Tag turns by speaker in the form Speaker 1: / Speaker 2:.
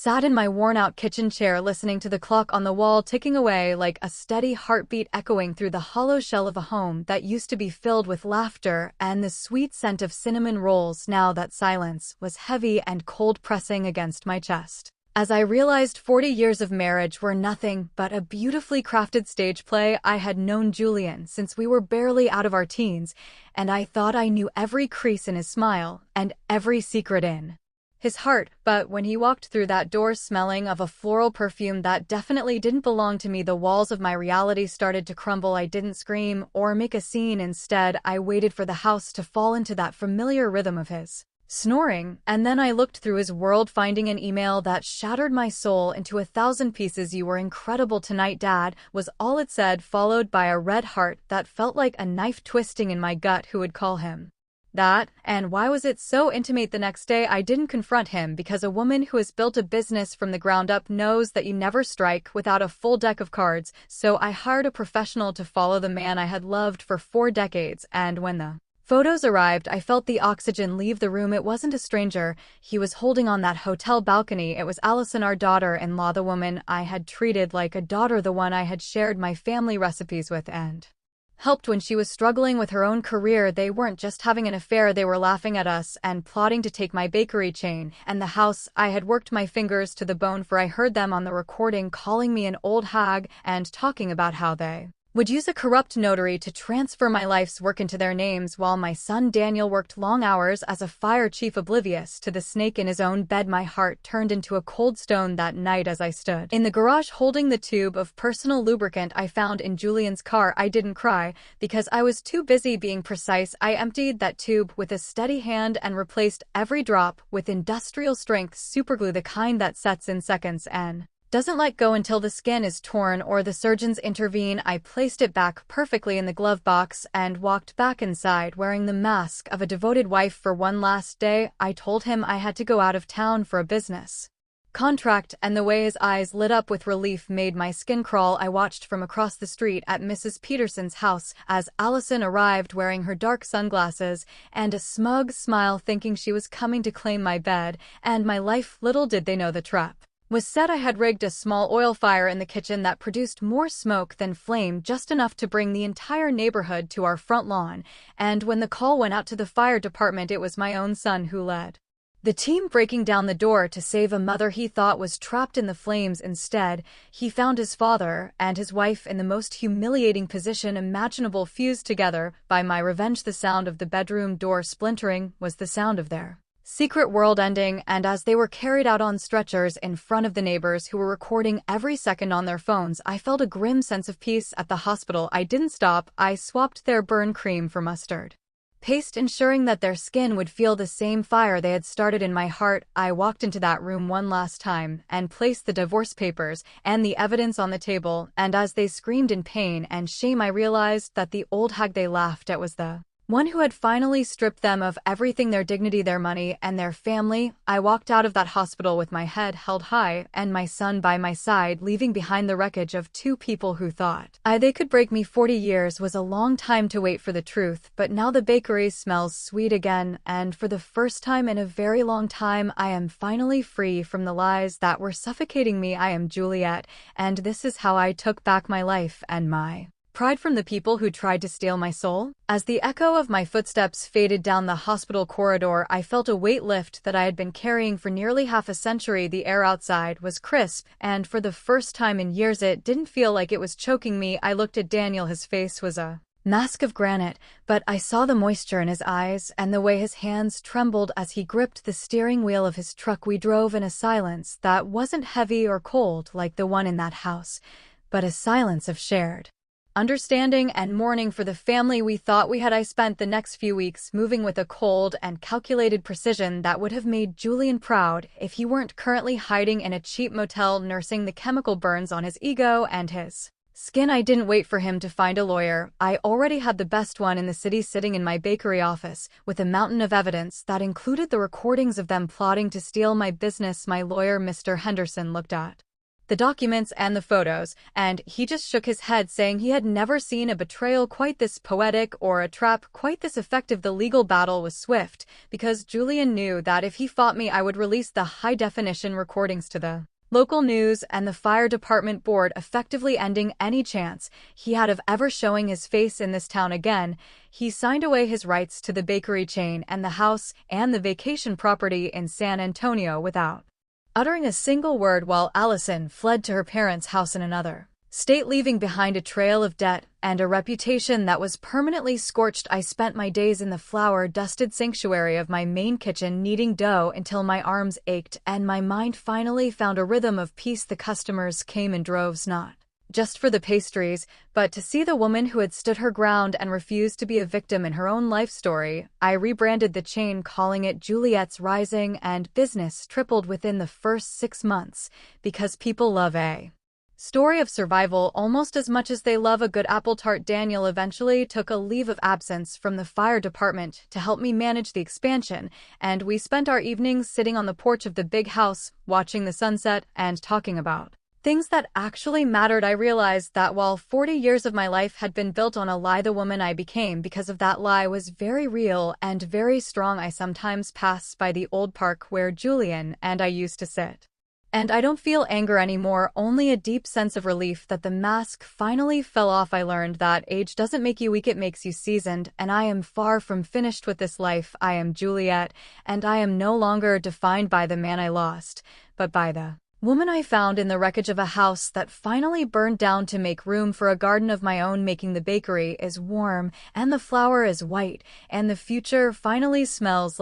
Speaker 1: sat in my worn-out kitchen chair listening to the clock on the wall ticking away like a steady heartbeat echoing through the hollow shell of a home that used to be filled with laughter and the sweet scent of cinnamon rolls. Now that silence was heavy and cold, pressing against my chest, as I realized 40 years of marriage were nothing but a beautifully crafted stage play. I had known Julian since we were barely out of our teens, and I thought I knew every crease in his smile and every secret in his heart. But when he walked through that door smelling of a floral perfume that definitely didn't belong to me, the walls of my reality started to crumble. I didn't scream or make a scene. Instead, I waited for the house to fall into that familiar rhythm of his snoring, and then I looked through his world, finding an email that shattered my soul into 1,000 pieces. "You were incredible tonight, Dad," was all it said, followed by a red heart that felt like a knife twisting in my gut. Who would call him that? And why was it so intimate? The next day, I didn't confront him because a woman who has built a business from the ground up knows that you never strike without a full deck of cards. So I hired a professional to follow the man I had loved for 4 decades, and when the photos arrived, I felt the oxygen leave the room. It wasn't a stranger. He was holding on that hotel balcony. It was Allison, our daughter-in-law, the woman I had treated like a daughter, the one I had shared my family recipes with and helped when she was struggling with her own career. They weren't just having an affair, they were laughing at us and plotting to take my bakery chain and the house I had worked my fingers to the bone for. I heard them on the recording calling me an old hag and talking about how they would use a corrupt notary to transfer my life's work into their names, while my son Daniel worked long hours as a fire chief, oblivious to the snake in his own bed. My heart turned into a cold stone that night as I stood in the garage holding the tube of personal lubricant I found in Julian's car. I didn't cry because I was too busy being precise. I emptied that tube with a steady hand and replaced every drop with industrial strength superglue, the kind that sets in seconds and doesn't let go until the skin is torn or the surgeons intervene. I placed it back perfectly in the glove box and walked back inside wearing the mask of a devoted wife. For one last day, I told him I had to go out of town for a business contract, and the way his eyes lit up with relief made my skin crawl. I watched from across the street at Mrs. Peterson's house as Allison arrived wearing her dark sunglasses and a smug smile, thinking she was coming to claim my bed and my life. Little did they know the trap was set. I had rigged a small oil fire in the kitchen that produced more smoke than flame, just enough to bring the entire neighborhood to our front lawn. And when the call went out to the fire department, it was my own son who led the team, breaking down the door to save a mother he thought was trapped in the flames. Instead, he found his father and his wife in the most humiliating position imaginable, fused together by my revenge. The sound of the bedroom door splintering was the sound of their secret world ending, and as they were carried out on stretchers in front of the neighbors who were recording every second on their phones, I felt a grim sense of peace. At the hospital, I didn't stop. I swapped their burn cream for mustard paste, ensuring that their skin would feel the same fire they had started. In my heart, I walked into that room one last time and placed the divorce papers and the evidence on the table, and as they screamed in pain and shame, I realized that the old hag they laughed at was the one who had finally stripped them of everything: their dignity, their money, and their family. I walked out of that hospital with my head held high and my son by my side, leaving behind the wreckage of 2 people who thought they could break me. 40 years was a long time to wait for the truth, but now the bakery smells sweet again, and for the first time in a very long time, I am finally free from the lies that were suffocating me. I am Juliet, and this is how I took back my life and my pride from the people who tried to steal my soul. As the echo of my footsteps faded down the hospital corridor, I felt a weight lift that I had been carrying for nearly half a century. The air outside was crisp, and for the first time in years, it didn't feel like it was choking me. I looked at Daniel. His face was a mask of granite, but I saw the moisture in his eyes and the way his hands trembled as he gripped the steering wheel of his truck. We drove in a silence that wasn't heavy or cold like the one in that house, but a silence of shared understanding and mourning for the family we thought we had. I spent the next few weeks moving with a cold and calculated precision that would have made Julian proud if he weren't currently hiding in a cheap motel nursing the chemical burns on his ego and his skin. I didn't wait for him to find a lawyer. I already had the best one in the city sitting in my bakery office with a mountain of evidence that included the recordings of them plotting to steal my business. My lawyer, Mr. Henderson, looked at the documents and the photos, and he just shook his head, saying he had never seen a betrayal quite this poetic or a trap quite this effective. The legal battle was swift, because Julian knew that if he fought me, I would release the high-definition recordings to the local news and the fire department board, effectively ending any chance he had of ever showing his face in this town again. He signed away his rights to the bakery chain and the house and the vacation property in San Antonio without uttering a single word, while Allison fled to her parents' house in another state, leaving behind a trail of debt and a reputation that was permanently scorched. I spent my days in the flour-dusted sanctuary of my main kitchen, kneading dough until my arms ached and my mind finally found a rhythm of peace. The customers came in droves, not just for the pastries, but to see the woman who had stood her ground and refused to be a victim in her own life story. I rebranded the chain, calling it Juliet's Rising, and business tripled within the first 6 months, because people love a story of survival almost as much as they love a good apple tart. Daniel eventually took a leave of absence from the fire department to help me manage the expansion, and we spent our evenings sitting on the porch of the big house, watching the sunset and talking about things that actually mattered. I realized that while 40 years of my life had been built on a lie, the woman I became because of that lie was very real and very strong. I sometimes pass by the old park where Julian and I used to sit, and I don't feel anger anymore, only a deep sense of relief that the mask finally fell off. I learned that age doesn't make you weak, it makes you seasoned, and I am far from finished with this life. I am Juliet, and I am no longer defined by the man I lost, but by the woman I found in the wreckage of a house that finally burned down to make room for a garden of my own. Making the bakery is warm, and the flour is white, and the future finally smells like